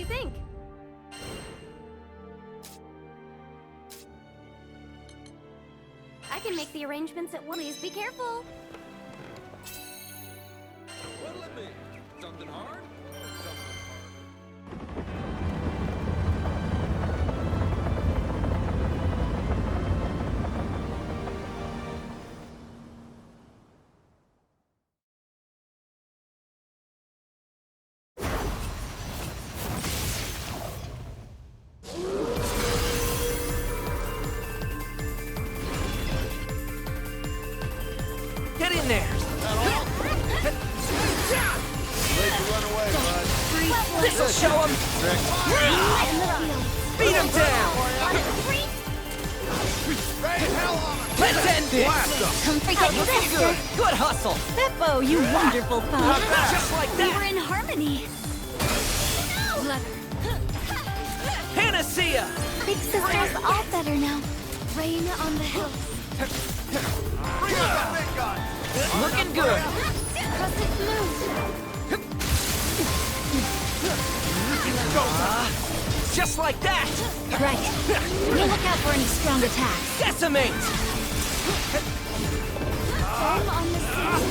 you think? I can make the arrangements at once. Please be careful. What'll it be? Something hard? Get in there! Ready to run away, bud. This'll show him! Beat him down! Rain hell on him! Let's end this! Come forget your Looking sister. good! Good hustle! Beppo, you wonderful pup. Just like We were that! in harmony. Panacea! Big sister's all better now. Rain on the hills. Bring out that big gun! Looking good! Russet blue. Just like that! Right. We'll look out for any strong attacks. Decimate! Foam on the sea.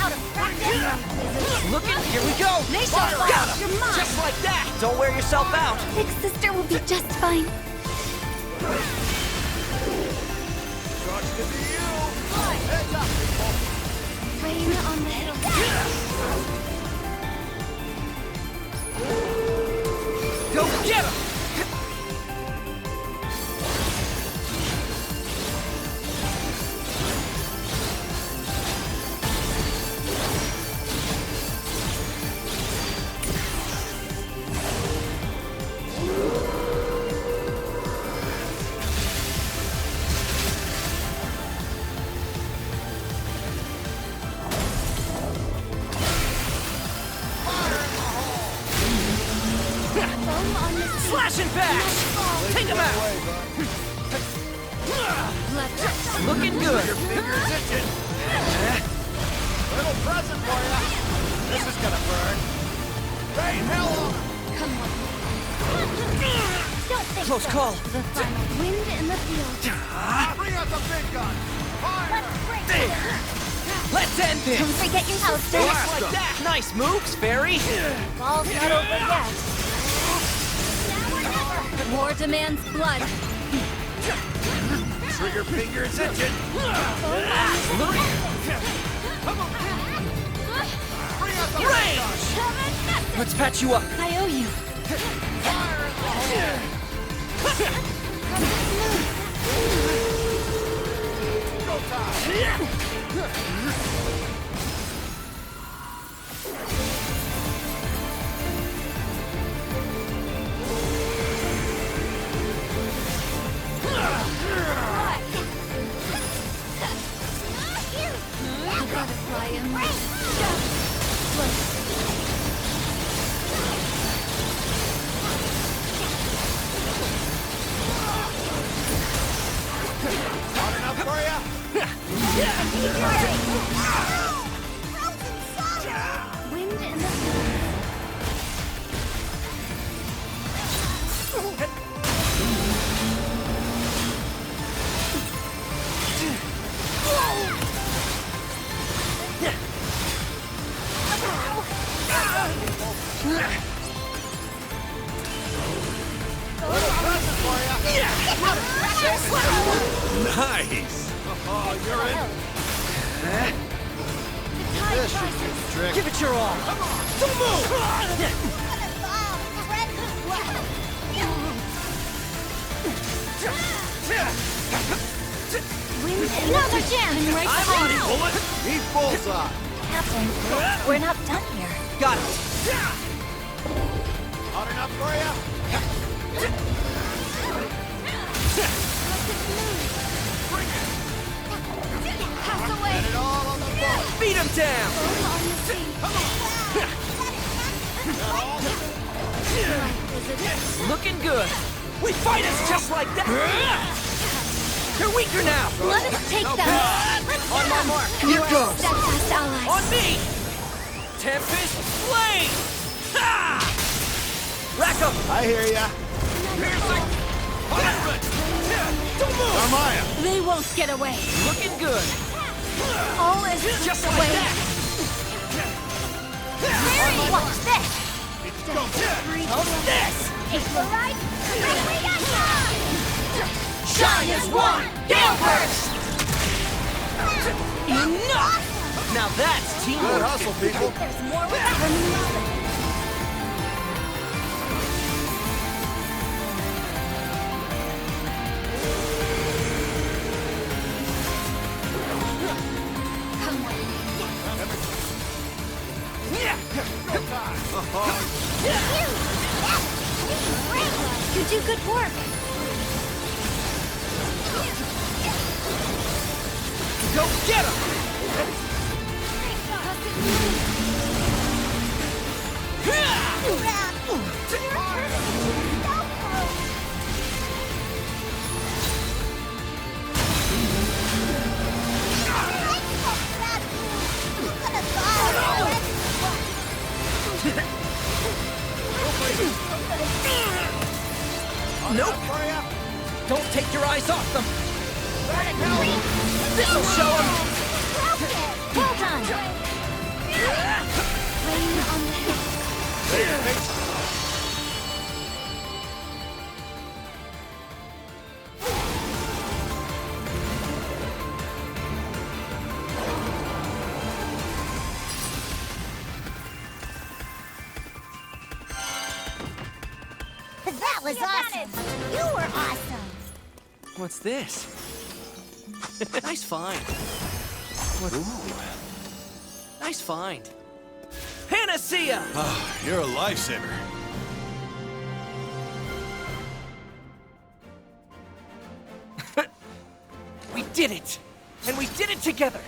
Out of practice. Looking, here we go! Nation fire. Got him! You're mine. Just like that! Don't wear yourself out! Big sister will be just fine. Trust to be you! Heads up, people! Rain on the hills. Go get him! Foam on the sea. Slash and bash! Take him out! Away, bud. Looking good! Your fingers itching! Little present for ya! This is gonna burn! Rain hell on him! Come on. Don't think Close so. call! The final wind in the field. Bring out the big gun! Fire! There! Let's end this! Don't forget your sister. Just like that! Nice moves, Fairy! Ball's not over yet. War demands blood. Trigger fingers itching! Bring out the big Rain! gun! Let's patch you up! I owe you. Fire in the hole! Go time! Butterfly in the Hot enough for ya? wind in the field. Present for ya! Nice! Oh, you're in. This should do the trick. Give it your all! Don't move! Another chance. Right I'm on it, bullet! Eat bullseye. Captain, we're not done here. Got it! Hot enough for ya? Pass away. Get it all on the boat. Beat him down! Foam on the sea. Looking good! We fight us just like that! You're weaker now! Let us take them. On my mark! You are a steadfast ally. On me! Tempest Flame! Rack 'em! I hear ya. Piercing! Pirate! Don't move! Armaya! They won't get away. Looking good. All is Just away. like that. Watch this. How's this? It's the right. Shine as one! Gale burst! Enough! Now that's Good teamwork. hustle, people. There's more where that remains. You do good work. Go get him! Nope. Don't take your eyes off them. This'll show them. Well done. Rain on the hill. That was awesome. You were awesome. What's this? Nice find. Ooh. Nice find. Panacea! You're a lifesaver. We did it! And we did it together!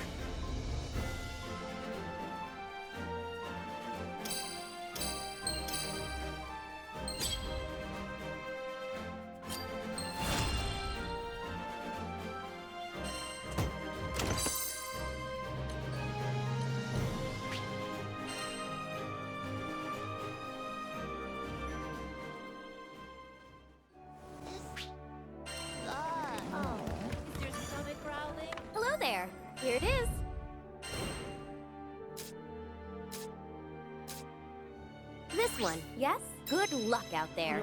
Hello there. Here it is. This one, yes? Good luck out there.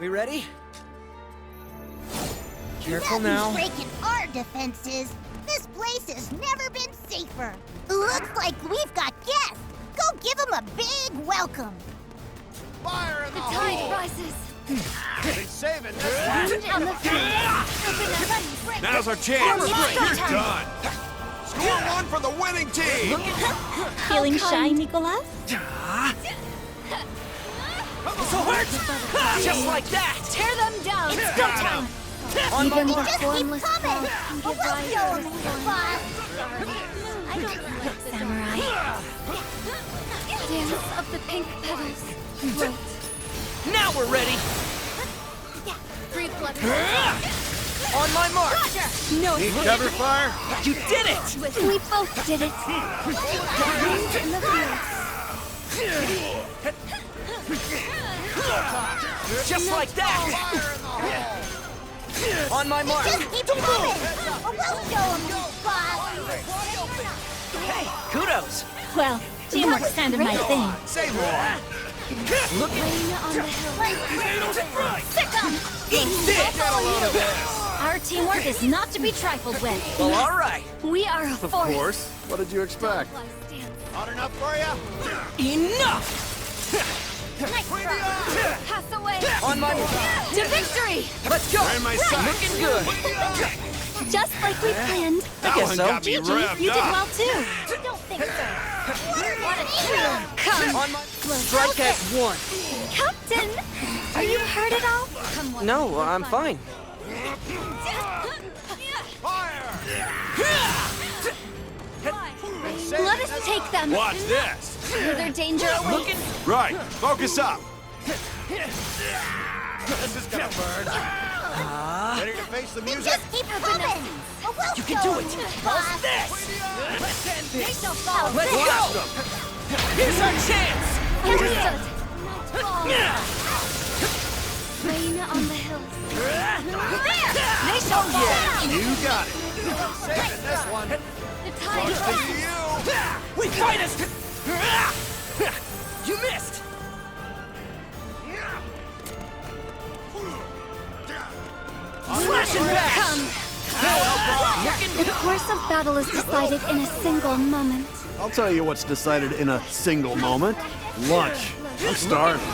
We ready? Careful now. Breaking our defenses. This place has never been safer. Looks like we've got guests. Go give them a big welcome. Fire in the Tide hole! rises. He's saving this one. Wind on the field. Now's our chance. You're done. Score one for the winning team! Feeling shy, Nicolas? This'll hurt! Just like that! Tear them down. It's go time. On my Even mark! the formless coming. fall can We'll give rise show to 'em, the boss. I don't like the samurai. Dance of the pink petals. Float. Now we're ready! Free flutter. On my mark! No, Need cover fire? You did it! we both did it. Wind in the field. Just like that! On my mark! Just keep moving. We'll show 'em, boss. Hey, kudos! Well, teamwork's kind of my thing. Say more! Look at Rain on the hill. Sick 'em. eat this! Get a load of this! Our teamwork is not to be trifled with. Well, all right. We are a force. What did you expect? Hot enough for you? Enough! Nice try. Pass away. On my mark! To victory. Let's go! Right in my sights. Looking good! Just like we planned. I guess so. got me Gigi, revved you did up. well too. Don't think so. What a cheer. Come, On my strike as one. Captain. Are you hurt at all? Come on. No, I'm fine. Fire! Let us take them. Watch this. Further danger awaits. Right. Focus up. This is gonna burn. Ready to face the Then music? just keep coming. Or we'll You can show do 'em it. who's How's boss. this? Let's end this. They shall fall. Let's There. go! Here's our chance! Understood. Fall. Rain on the hills. There. They shall fall. You got it. Saving this one. The tide It's rises. to you. We fight us! You missed! Flashing back! Come. The course of battle is decided in a single moment. I'll tell you what's decided in a single moment. Lunch. I'm starving.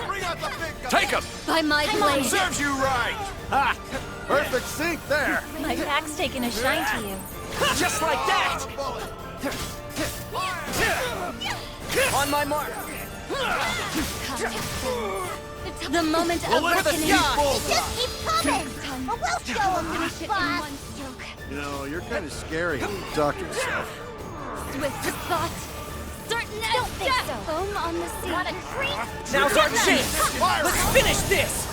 Bring out the big gun. Take him. By my blade. Serves you right. Ha! Perfect sync there. My back's taking a shine to you. Just like that! On my mark! The moment of For the reckoning. sky! Just keep coming. Or we'll show 'em who's Finish it in boss. one stroke. You know, you're kind of scary when you talk to yourself. Swift thought. Certain as death. Foam on the sea. What a treat. Now's our chance! Let's finish this!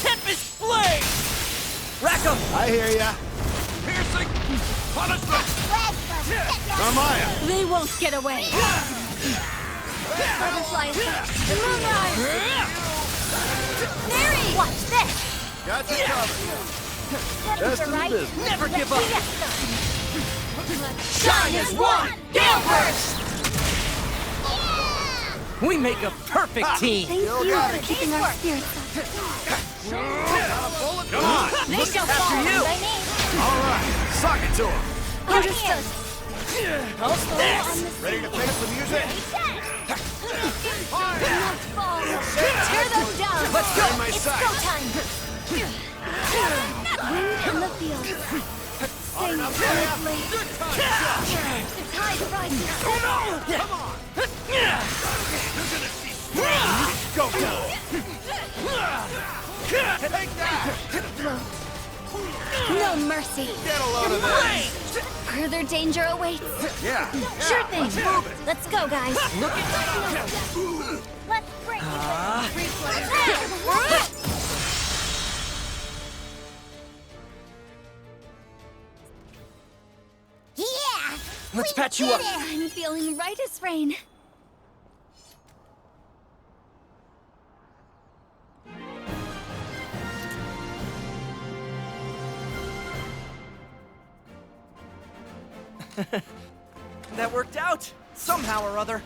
Tempest Blade! Rack 'em! I hear ya. Piercing. Punishment. Flag them. Get them. Carmaya. They won't get away. Butterfly effect. The moonrise. Mary! Watch this. Got you covered. Just in the right. business. Never give up! Shine as one. Gale burst. We make a perfect team! Thank you for keeping our spirits up. Come on. They shall after fall. you. By name. All right. Sock it to him. Understood. How's this? Ready to face the music? Not fall. Tear them down. Let's go! In my It's sight. go time. Wind in the field. Sing on the blade. The tide rises. Go. Take that. No mercy. Get a load of this. Further danger awaits. Yeah. Sure thing. Let's go, guys. Let's break Yeah. Let's we patch you did up. it. I'm feeling right as rain. That worked out! Somehow or other.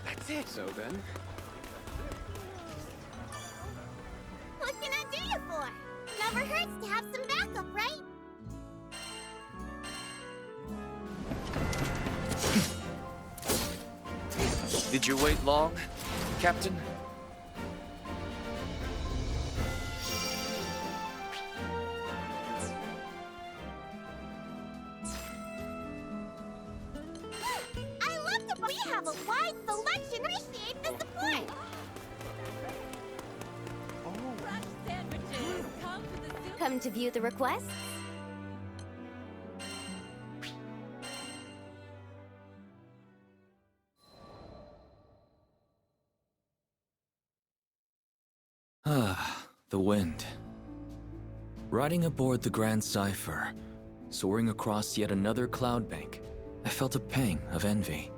That's it. So then. What can I do you for? Never hurts to have some backup, right? Did you wait long, Captain? I love to. We have a wide selection. Appreciate the support. Come to view the request? Ah, the wind. Riding aboard the Grand Cipher, soaring across yet another cloud bank, I felt a pang of envy.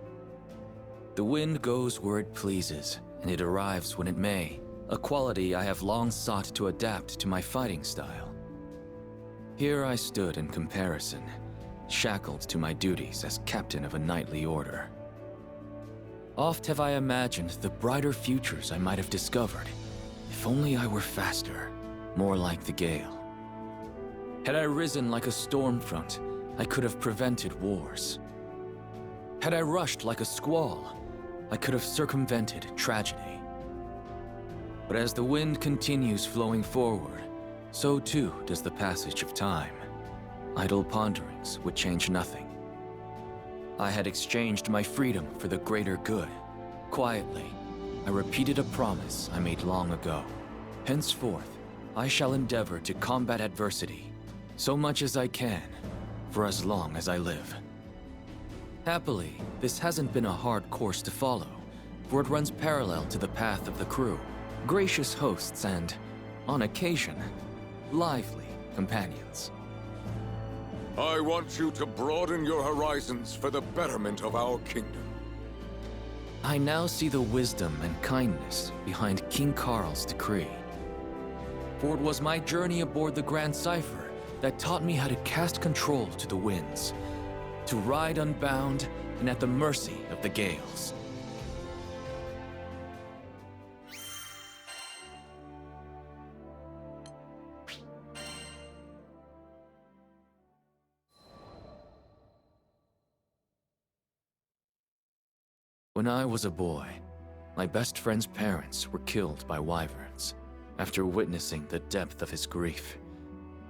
The wind goes where it pleases, and it arrives when it may, a quality I have long sought to adapt to my fighting style. Here I stood in comparison, shackled to my duties as captain of a knightly order. Oft have I imagined the brighter futures I might have discovered, if only I were faster, more like the gale. Had I risen like a storm front, I could have prevented wars. Had I rushed like a squall, I could have circumvented tragedy. But as the wind continues flowing forward, so too does the passage of time. Idle ponderings would change nothing. I had exchanged my freedom for the greater good. Quietly, I repeated a promise I made long ago. Henceforth, I shall endeavor to combat adversity, so much as I can, for as long as I live. Happily, this hasn't been a hard course to follow, for it runs parallel to the path of the crew. Gracious hosts and, on occasion, lively companions. I want you to broaden your horizons for the betterment of our kingdom. I now see the wisdom and kindness behind King Carl's decree. For it was my journey aboard the Grand Cipher that taught me how to cast control to the winds, to ride unbound and at the mercy of the gales. When I was a boy, my best friend's parents were killed by wyverns. After witnessing the depth of his grief,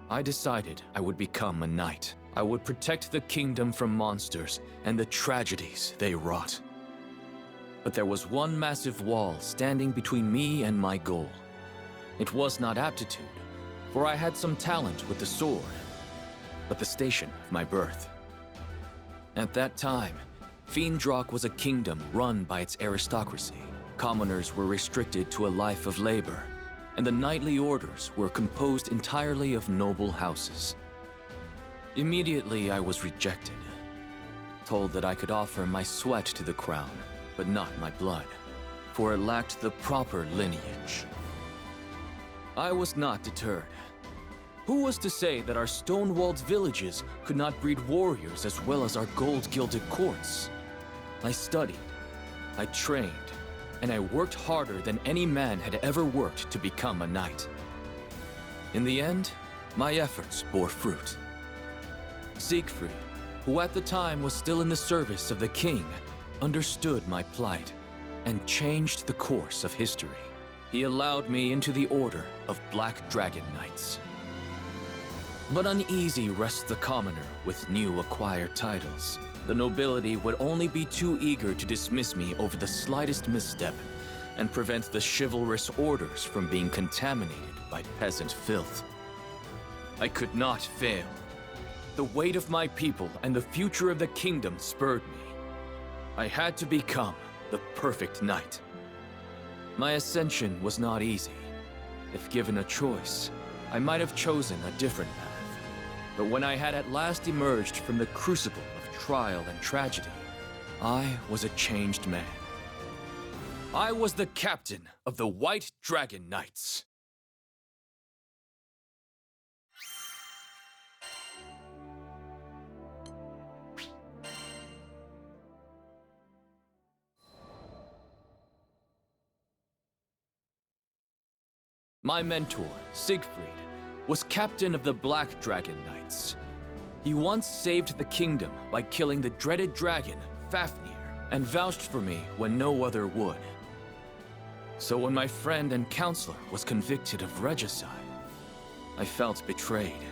I decided I would become a knight. I would protect the kingdom from monsters and the tragedies they wrought. But there was one massive wall standing between me and my goal. It was not aptitude, for I had some talent with the sword, but the station of my birth. At that time, Fiendrock was a kingdom run by its aristocracy. Commoners were restricted to a life of labor, and the knightly orders were composed entirely of noble houses. Immediately I was rejected, told that I could offer my sweat to the crown, but not my blood, for it lacked the proper lineage. I was not deterred. Who was to say that our stone-walled villages could not breed warriors as well as our gold-gilded courts? I studied, I trained, and I worked harder than any man had ever worked to become a knight. In the end, my efforts bore fruit. Siegfried, who at the time was still in the service of the king, understood my plight and changed the course of history. He allowed me into the order of Black Dragon Knights. But uneasy rests the commoner with new acquired titles. The nobility would only be too eager to dismiss me over the slightest misstep and prevent the chivalrous orders from being contaminated by peasant filth. I could not fail. The weight of my people and the future of the kingdom spurred me. I had to become the perfect knight. My ascension was not easy. If given a choice, I might have chosen a different path. But when I had at last emerged from the crucible of trial and tragedy, I was a changed man. I was the captain of the White Dragon Knights. My mentor, Siegfried, was captain of the Black Dragon Knights. He once saved the kingdom by killing the dreaded dragon, Fafnir, and vouched for me when no other would. So when my friend and counselor was convicted of regicide, I felt betrayed.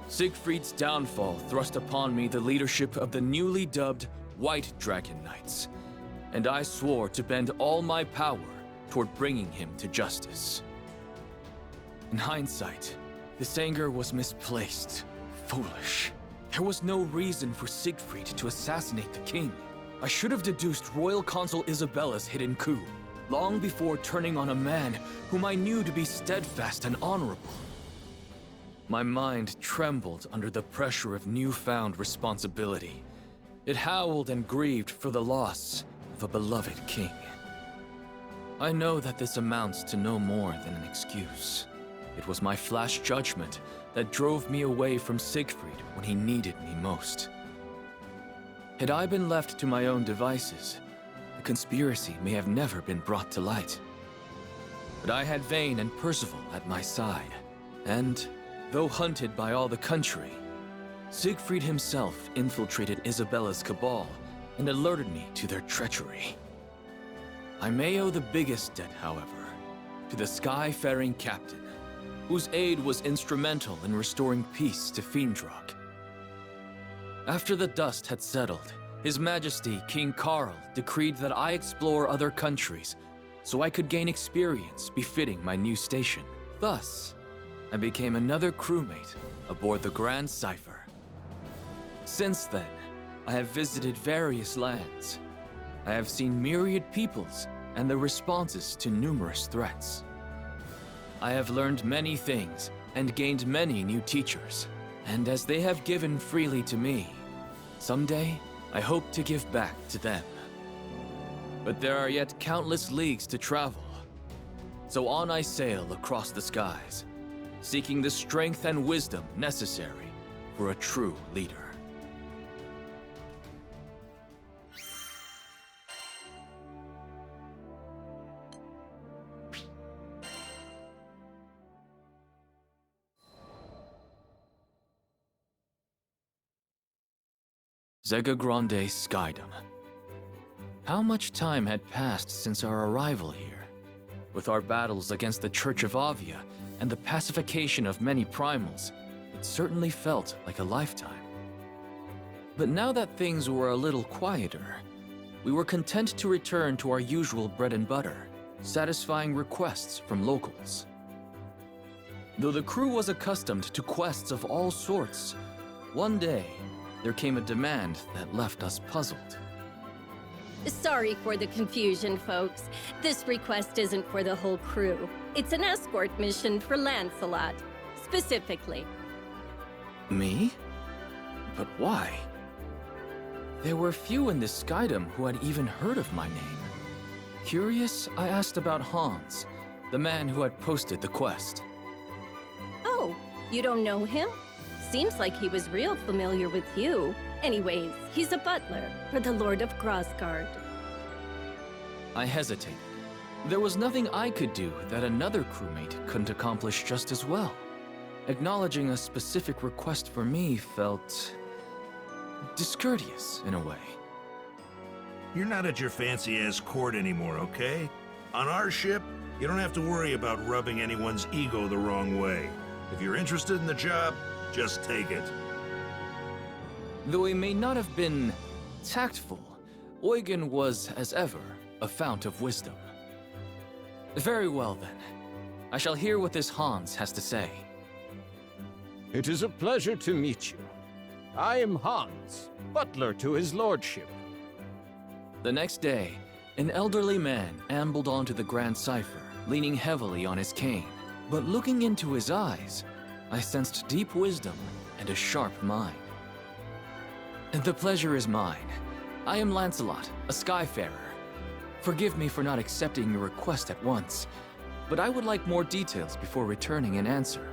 Siegfried's downfall thrust upon me the leadership of the newly dubbed White Dragon Knights, and I swore to bend all my power toward bringing him to justice. In hindsight, this anger was misplaced, foolish. There was no reason for Siegfried to assassinate the king. I should have deduced Royal Consul Isabella's hidden coup, long before turning on a man whom I knew to be steadfast and honorable. My mind trembled under the pressure of newfound responsibility. It howled and grieved for the loss of a beloved king. I know that this amounts to no more than an excuse. It was my flash judgment that drove me away from Siegfried when he needed me most. Had I been left to my own devices, the conspiracy may have never been brought to light. But I had Vayne and Percival at my side, and, though hunted by all the country, Siegfried himself infiltrated Isabella's cabal and alerted me to their treachery. I may owe the biggest debt, however, to the sky-faring captain, whose aid was instrumental in restoring peace to Fiendrock. After the dust had settled, His Majesty King Carl decreed that I explore other countries so I could gain experience befitting my new station. Thus, I became another crewmate aboard the Grand Cipher. Since then, I have visited various lands. I have seen myriad peoples and their responses to numerous threats. I have learned many things and gained many new teachers. And as they have given freely to me, someday I hope to give back to them. But there are yet countless leagues to travel. So on I sail across the skies, seeking the strength and wisdom necessary for a true leader. Zega Grande Skydom. How much time had passed since our arrival here? With our battles against the Church of Avia and the pacification of many primals, it certainly felt like a lifetime. But now that things were a little quieter, we were content to return to our usual bread and butter, satisfying requests from locals. Though the crew was accustomed to quests of all sorts, one day, there came a demand that left us puzzled. Sorry for the confusion, folks. This request isn't for the whole crew. It's an escort mission for Lancelot, specifically. Me? But why? There were few in this skydom who had even heard of my name. Curious, I asked about Hans, the man who had posted the quest. Oh, you don't know him? Seems like he was real familiar with you. Anyways, he's a butler for the Lord of Grassgard. I hesitated. There was nothing I could do that another crewmate couldn't accomplish just as well. Acknowledging a specific request for me felt discourteous in a way. You're not at your fancy-ass court anymore, okay? On our ship, you don't have to worry about rubbing anyone's ego the wrong way. If you're interested in the job, just take it. Though he may not have been tactful, Eugen was, as ever, a fount of wisdom. Very well, then. I shall hear what this Hans has to say. It is a pleasure to meet you. I am Hans, butler to his lordship. The next day, an elderly man ambled onto the Grand Cipher, leaning heavily on his cane. But looking into his eyes, I sensed deep wisdom and a sharp mind. The pleasure is mine. I am Lancelot, a Skyfarer. Forgive me for not accepting your request at once, but I would like more details before returning an answer.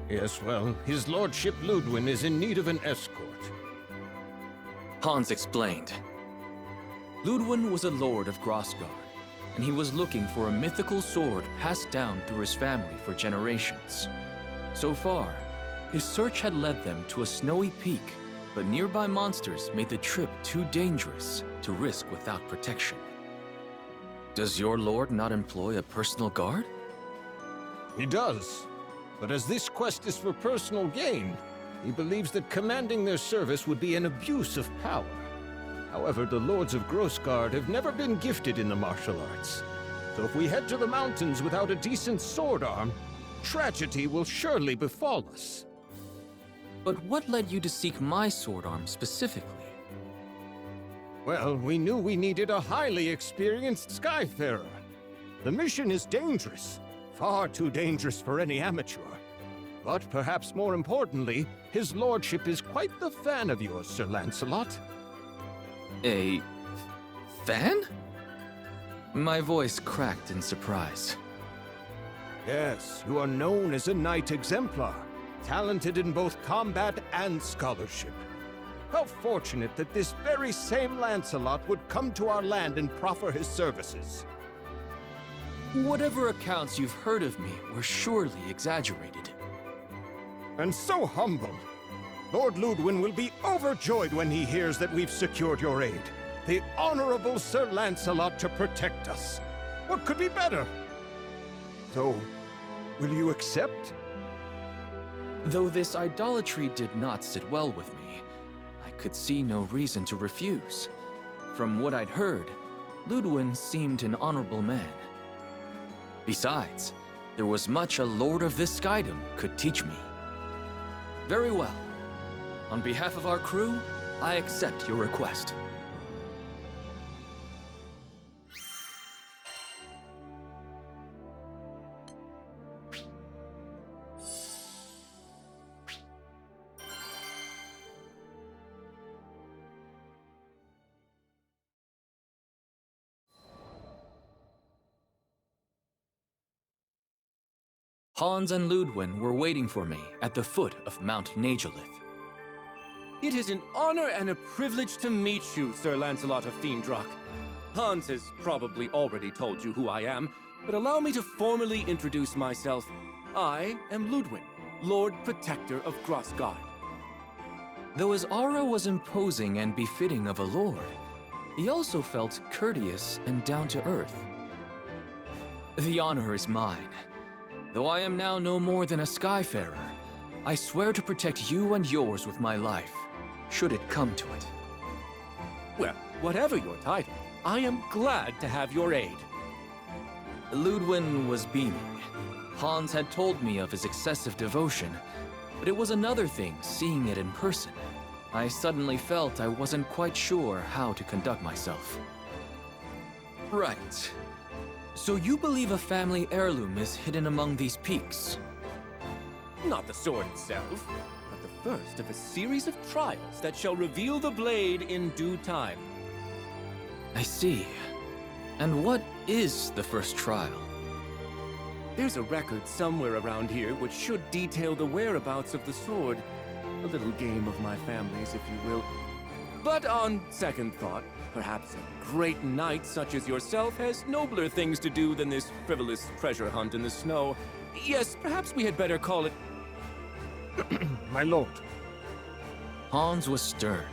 Yes, well, his lordship Ludwin is in need of an escort. Hans explained. Ludwin was a lord of Grassgard, and he was looking for a mythical sword passed down through his family for generations. So far, his search had led them to a snowy peak, but nearby monsters made the trip too dangerous to risk without protection. Does your lord not employ a personal guard? He does. But as this quest is for personal gain, he believes that commanding their service would be an abuse of power. However, the lords of Grassgard have never been gifted in the martial arts. So if we head to the mountains without a decent sword arm, tragedy will surely befall us. But what led you to seek my sword arm specifically? Well, we knew we needed a highly experienced Skyfarer. The mission is dangerous. Far too dangerous for any amateur. But perhaps more importantly, his lordship is quite the fan of yours, Sir Lancelot. A fan? My voice cracked in surprise. Yes, you are known as a knight exemplar, talented in both combat and scholarship. How fortunate that this very same Lancelot would come to our land and proffer his services. Whatever accounts you've heard of me were surely exaggerated. And so humble. Lord Ludwin will be overjoyed when he hears that we've secured your aid. The Honorable Sir Lancelot to protect us. What could be better? So, will you accept? Though this idolatry did not sit well with me, I could see no reason to refuse. From what I'd heard, Ludwin seemed an honorable man. Besides, there was much a Lord of this Skydom could teach me. Very well. On behalf of our crew, I accept your request. Hans and Ludwin were waiting for me at the foot of Mount Nagelith. It is an honor and a privilege to meet you, Sir Lancelot of Fiendrock. Hans has probably already told you who I am, but allow me to formally introduce myself. I am Ludwin, Lord Protector of Grossgard. Though his aura was imposing and befitting of a lord, he also felt courteous and down-to-earth. The honor is mine. Though I am now no more than a Skyfarer, I swear to protect you and yours with my life, should it come to it. Well, whatever your title, I am glad to have your aid. Ludwin was beaming. Hans had told me of his excessive devotion, but it was another thing seeing it in person. I suddenly felt I wasn't quite sure how to conduct myself. Right. So you believe a family heirloom is hidden among these peaks? Not the sword itself, but the first of a series of trials that shall reveal the blade in due time. I see. And what is the first trial? There's a record somewhere around here which should detail the whereabouts of the sword. A little game of my family's, if you will. But on second thought, perhaps a great knight such as yourself has nobler things to do than this frivolous treasure hunt in the snow. Yes, perhaps we had better call it... My lord. Hans was stern,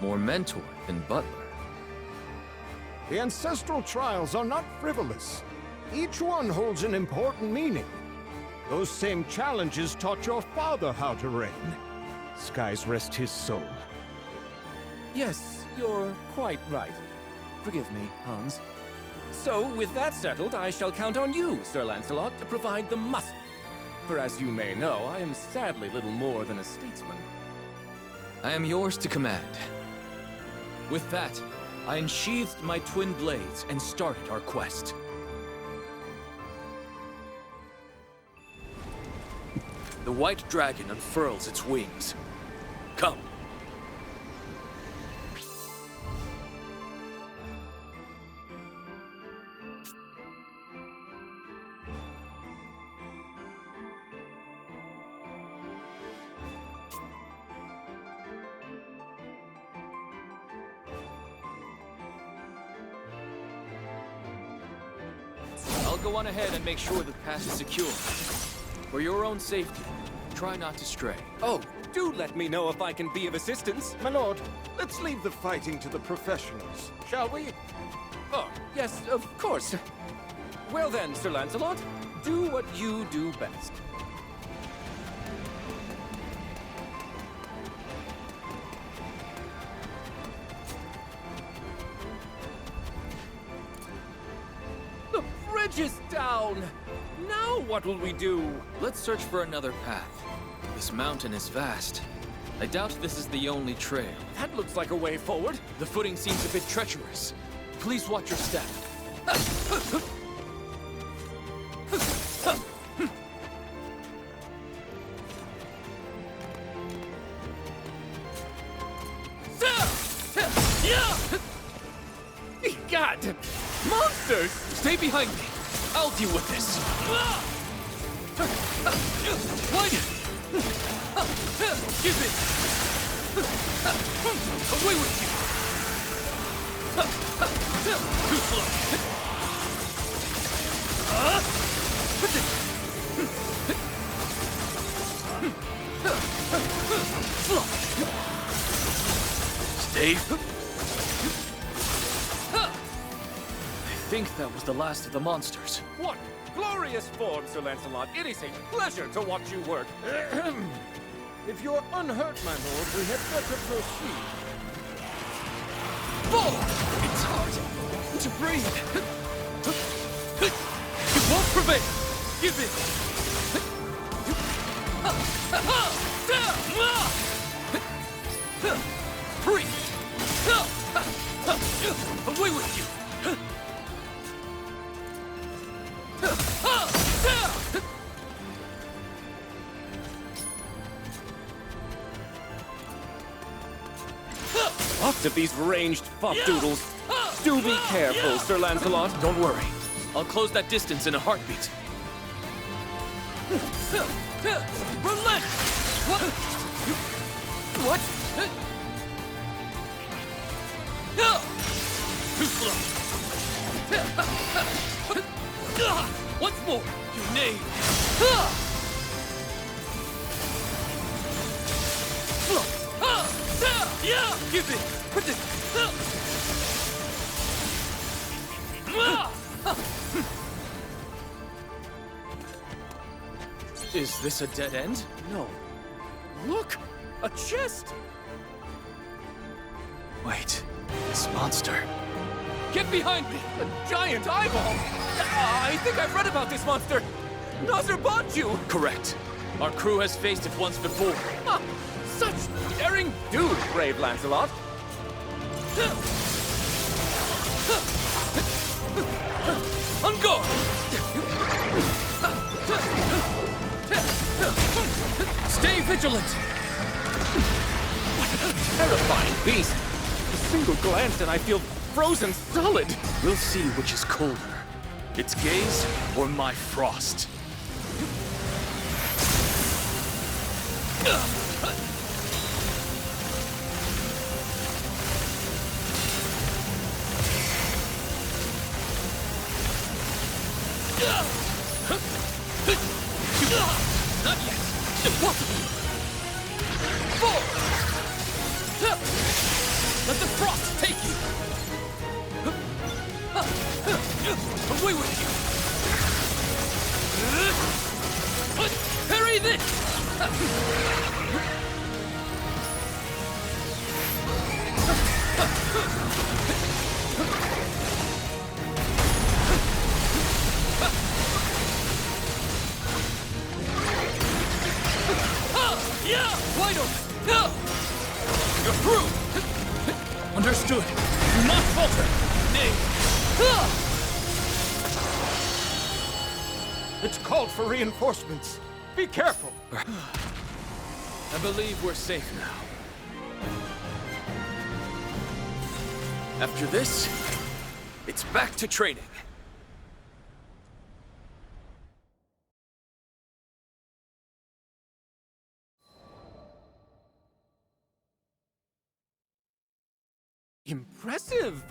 more mentor than butler. The ancestral trials are not frivolous. Each one holds an important meaning. Those same challenges taught your father how to reign. Skies rest his soul. Yes, you're quite right. Forgive me, Hans. So, with that settled, I shall count on you, Sir Lancelot, to provide the muscle. For as you may know, I am sadly little more than a statesman. I am yours to command. With that, I unsheathed my twin blades and started our quest. The white dragon unfurls its wings. Come. I'll go on ahead and make sure the pass is secure. For your own safety, try not to stray. Oh, do let me know if I can be of assistance. My lord, let's leave the fighting to the professionals, shall we? Oh, yes, of course. Well then, Sir Lancelot, do what you do best. The bridge is down! Now what will we do? Let's search for another path. This mountain is vast. I doubt this is the only trail. That looks like a way forward. The footing seems a bit treacherous. Please watch your step. God! Monsters! Stay behind me. I'll deal with this. What? Give it! Away with you! Too slow! Stay. I think that was the last of the monsters. What glorious form, Sir Lancelot. It is a pleasure to watch you work. If you're unhurt, my lord, we had better proceed. It's hard to breathe. You won't prevail. Give in. Breathe. Away with you. Lots of these ranged fop-doodles. Do be careful, Sir Lancelot. Don't worry. I'll close that distance in a heartbeat. Relent! What? Too slow. Once more, you name. Give it! Is this a dead end? No. Look! A chest! Wait, this monster. Get behind me! A giant eyeball! I think I've read about this monster! Nazir you! Correct. Our crew has faced it once before. Ah, such daring do, brave Lancelot! On guard! Stay vigilant! What a terrifying beast! A single glance and I feel frozen solid! We'll see which is colder. Its gaze or my frost. Not yet! Impossible! Let the frost take you! Away with you! Parry this! Wide open! You're through! Understood. Do not falter! Nay! It's called for reinforcements. Be careful. I believe we're safe now. After this, it's back to training. Impressive!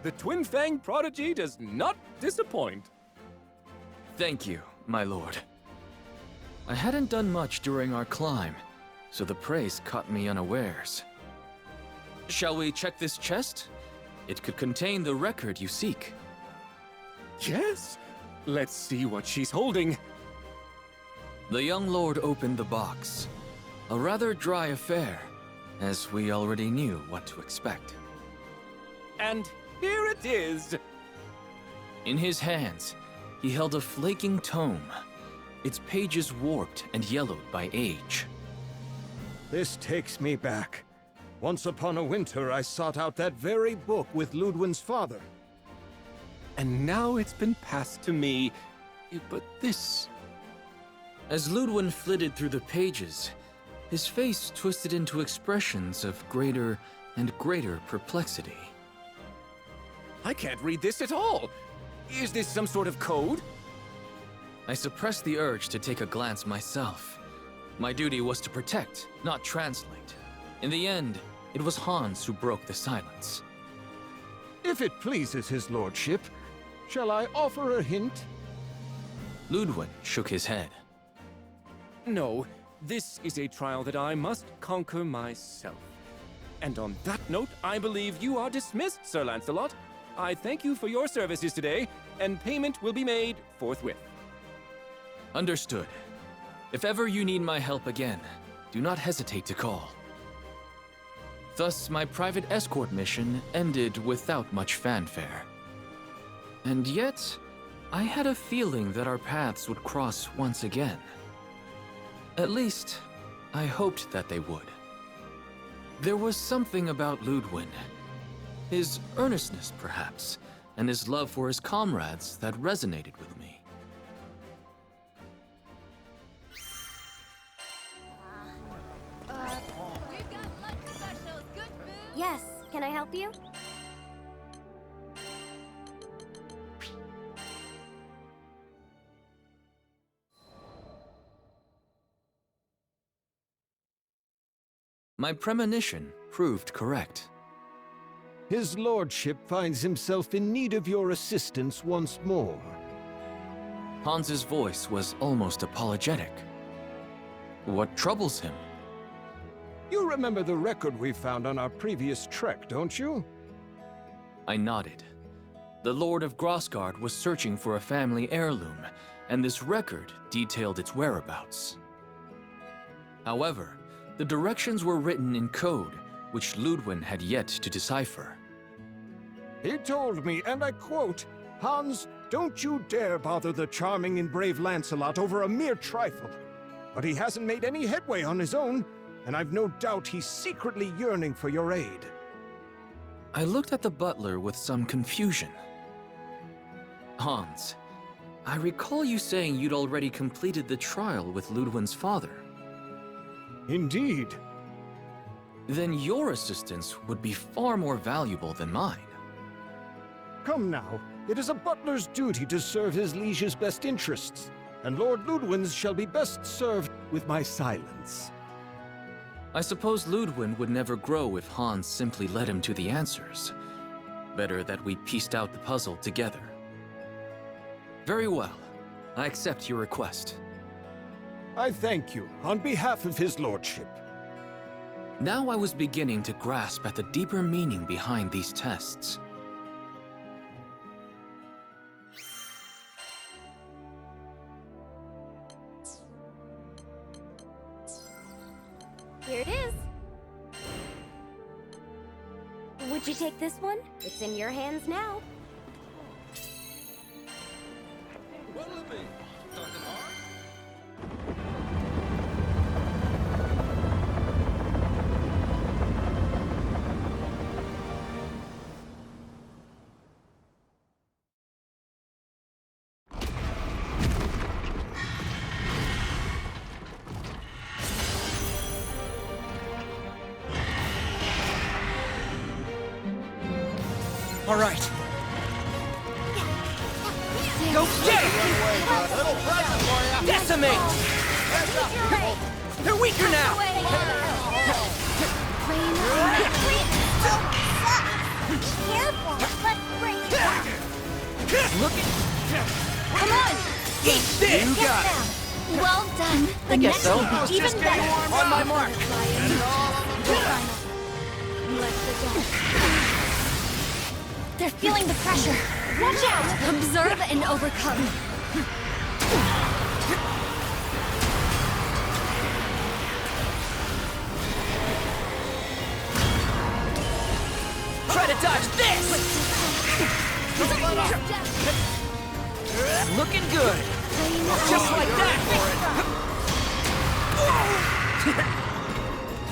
The Twin Fang prodigy does not disappoint. Thank you, my lord. I hadn't done much during our climb, so the praise caught me unawares. Shall we check this chest? It could contain the record you seek. Yes? Let's see what she's holding. The young lord opened the box. A rather dry affair, as we already knew what to expect. And here it is! In his hands, he held a flaking tome, its pages warped and yellowed by age. This takes me back. Once upon a winter, I sought out that very book with Ludwin's father. And now it's been passed to me. But this... As Ludwin flitted through the pages, his face twisted into expressions of greater and greater perplexity. I can't read this at all! Is this some sort of code? I suppressed the urge to take a glance myself. My duty was to protect, not translate. In the end, it was Hans who broke the silence. If it pleases his lordship, shall I offer a hint? Ludwin shook his head. No, this is a trial that I must conquer myself. And on that note, I believe you are dismissed, Sir Lancelot. I thank you for your services today, and payment will be made forthwith. Understood. If ever you need my help again, do not hesitate to call. Thus, my private escort mission ended without much fanfare. And yet, I had a feeling that our paths would cross once again. At least, I hoped that they would. There was something about Ludwin. His earnestness, perhaps, and his love for his comrades that resonated with me. Yes, can I help you? My premonition proved correct. His lordship finds himself in need of your assistance once more. Hans's voice was almost apologetic. What troubles him? You remember the record we found on our previous trek, don't you? I nodded. The Lord of Grossgard was searching for a family heirloom, and this record detailed its whereabouts. However, the directions were written in code, which Ludwin had yet to decipher. He told me, and I quote, "Hans, don't you dare bother the charming and brave Lancelot over a mere trifle." But he hasn't made any headway on his own, and I've no doubt he's secretly yearning for your aid. I looked at the butler with some confusion. Hans, I recall you saying you'd already completed the trial with Ludwin's father. Indeed. Then your assistance would be far more valuable than mine. Come now, it is a butler's duty to serve his liege's best interests, and Lord Ludwin's shall be best served with my silence. I suppose Ludwin would never grow if Hans simply led him to the answers. Better that we pieced out the puzzle together. Very well. I accept your request. I thank you on behalf of his lordship. Now I was beginning to grasp at the deeper meaning behind these tests. Here it is. Would you take this one? It's in your hands now. All right. Go get it! Little present for you. Decimate! They're weaker now! Careful, let's break it down. Look at... Come on! Eat this! You got it! Well done. I guess so. Next will be even better. On my mark. They're feeling the pressure. Watch out! Observe and overcome. Try to dodge this! Looking good. Just like that.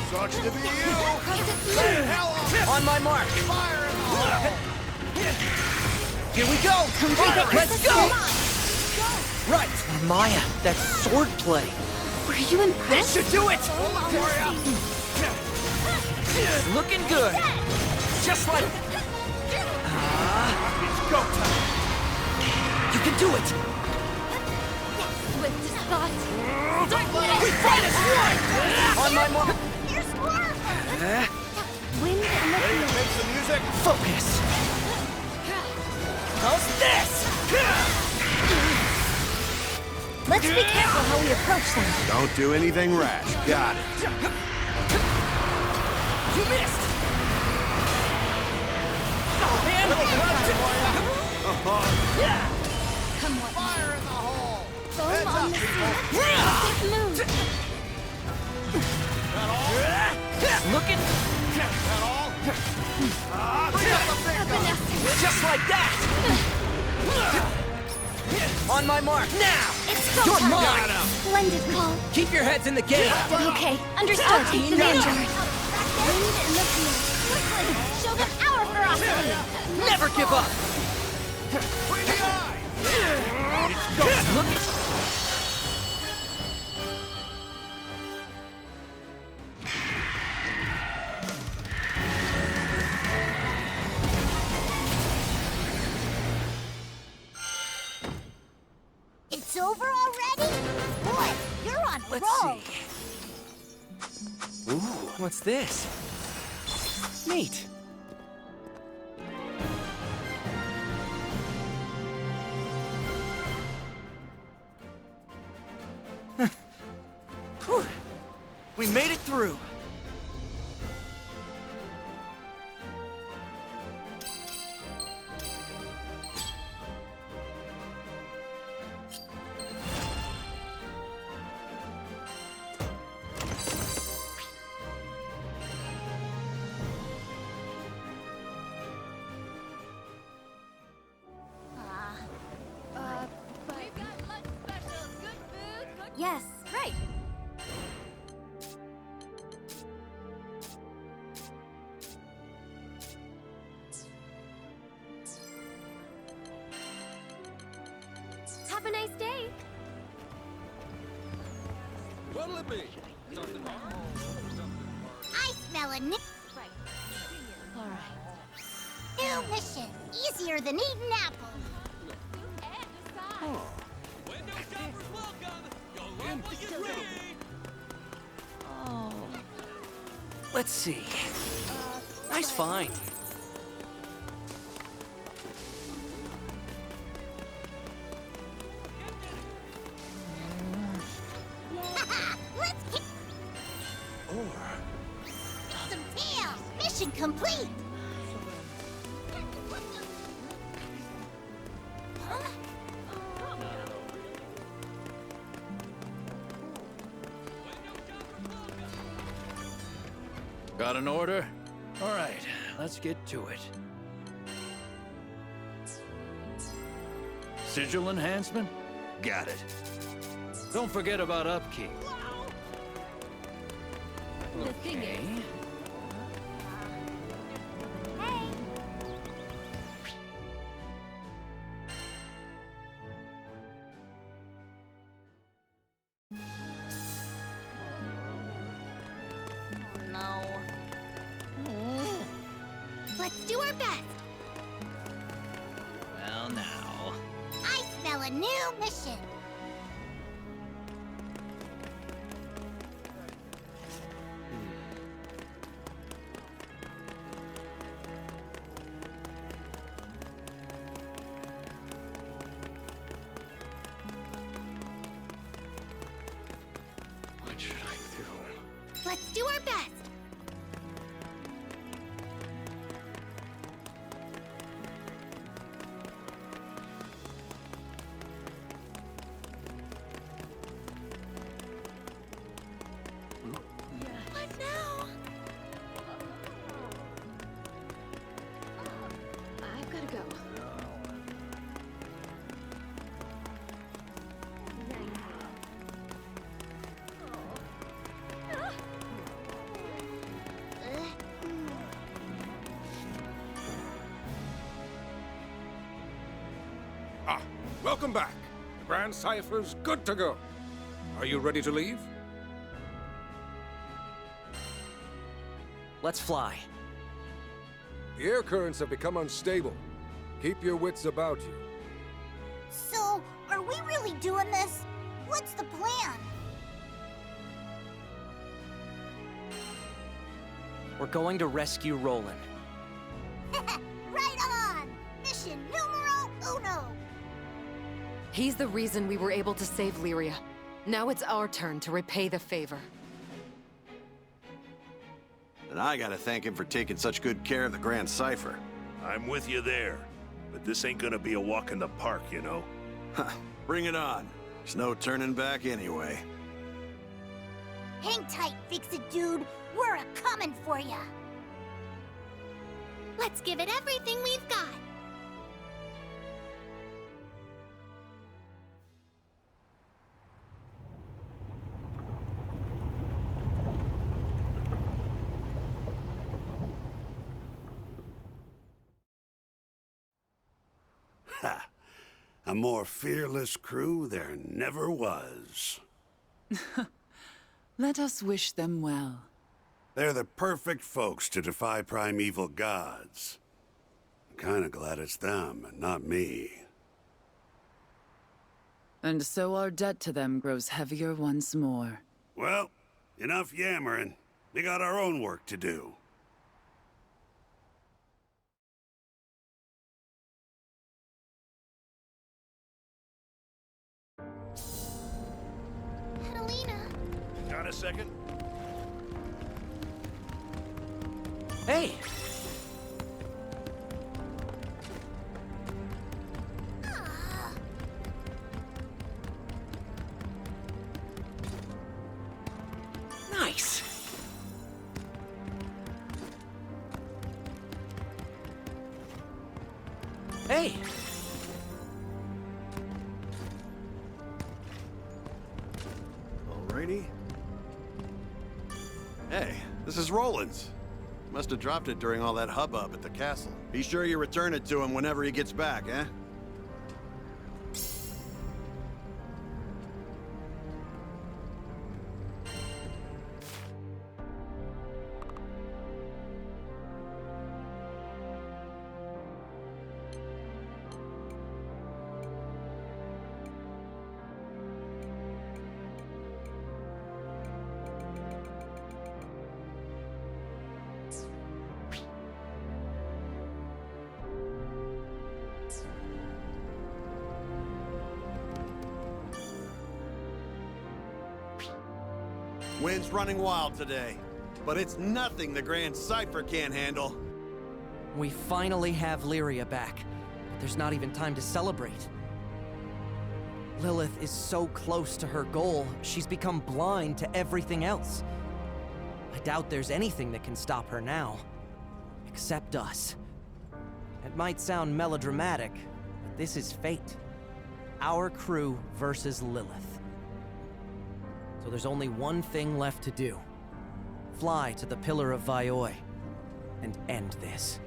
Sucks to be you. On my mark. Fire in the hole. Here we go. Let's go. Right. Maya, that sword play. Were you impressed? This should do it. Looking good. Just like... it's go time. You can do it. Swift as thought. We fight as one. On my mark. Here's more. Wind and the Ready to field. make some music? Focus. How's this? Let's be careful how we approach them. Don't do anything rash. Got it. You missed! Oh, man! Come on. Fire in the hole! Foam Heads on up, the people! Keep move. That all? Looking That all? Bring up the big gun! just like that! On my mark, now! It's go You're time. mine! Splendid call. Keep your heads in the game! Okay, understood. Take the man charge. Wind in the field. Quickly, show them our ferocity. Never give up! Free the eye! Look at... It's over already? Boy, you're on Let's roll. see. Ooh, what's this? Neat. Whew. We made it through. Yes, right. Have a nice day. What'll it be? I smell a new All right. mission. Easier than eating apples. Oh. Let's see. Nice find. Let's kick some tail. Mission complete. Got an order? All right, let's get to it. Sigil enhancement? Got it. Don't forget about upkeep. The thing is, Hey. No. Let's do our best. Well, now. I smell a new mission. What should I do? Let's do our best. What now? I've got to go. Ah, welcome back. The Grand Cipher's good to go. Are you ready to leave? Let's fly. The air currents have become unstable. Keep your wits about you. So, are we really doing this? What's the plan? We're going to rescue Roland. Right on! Mission numero uno! He's the reason we were able to save Lyria. Now it's our turn to repay the favor. And I gotta thank him for taking such good care of the Grand Cipher. I'm with you there. But this ain't gonna be a walk in the park, you know? Bring it on. There's no turning back anyway. Hang tight, Fix-It Dude. We're a-comin' for ya. Let's give it everything we've got. Ha! A more fearless crew there never was. Let us wish them well. They're the perfect folks to defy primeval gods. I'm kinda glad it's them and not me. And so our debt to them grows heavier once more. Well, enough yammering. We got our own work to do. Helena. Got a second? Hey! Nice! Hey! Alrighty. Hey, this is Roland's. Must have dropped it during all that hubbub at the castle. Be sure you return it to him whenever he gets back, eh? Wind's running wild today, but it's nothing the Grand Cipher can't handle. We finally have Lyria back, but there's not even time to celebrate. Lilith is so close to her goal, she's become blind to everything else. I doubt there's anything that can stop her now, except us. It might sound melodramatic, but this is fate. Our crew versus Lilith. So there's only one thing left to do. Fly to the Pillar of Vioi and end this.